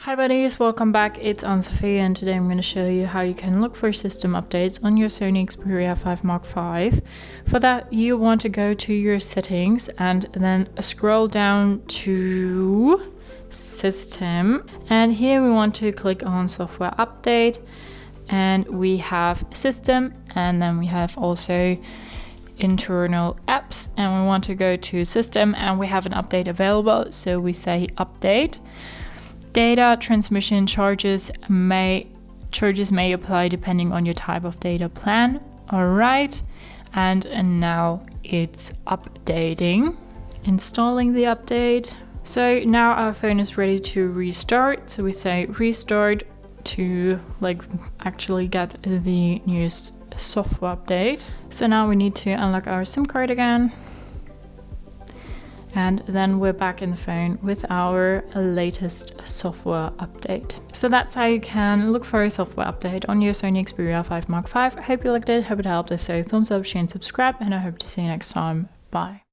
Hi buddies, welcome back. It's Anne-Sophie and today I'm going to show you how you can look for system updates on your Sony Xperia 5 Mark V. For that you want to go to your settings and then scroll down to system, and here we want to click on software update, and we have system, and then we have also internal apps, and we want to go to system and we have an update available, so we say update. Data transmission charges may apply depending on your type of data plan. All right, and now it's updating, installing the update. So now our phone is ready to restart, so we say restart to actually get the newest software update. So now we need to unlock our SIM card again, and then we're back in the phone with our latest software update. So that's how you can look for a software update on your Sony Xperia 5 Mark V. I hope you liked it, hope it helped. If so, thumbs up, share and subscribe, and I hope to see you next time. Bye.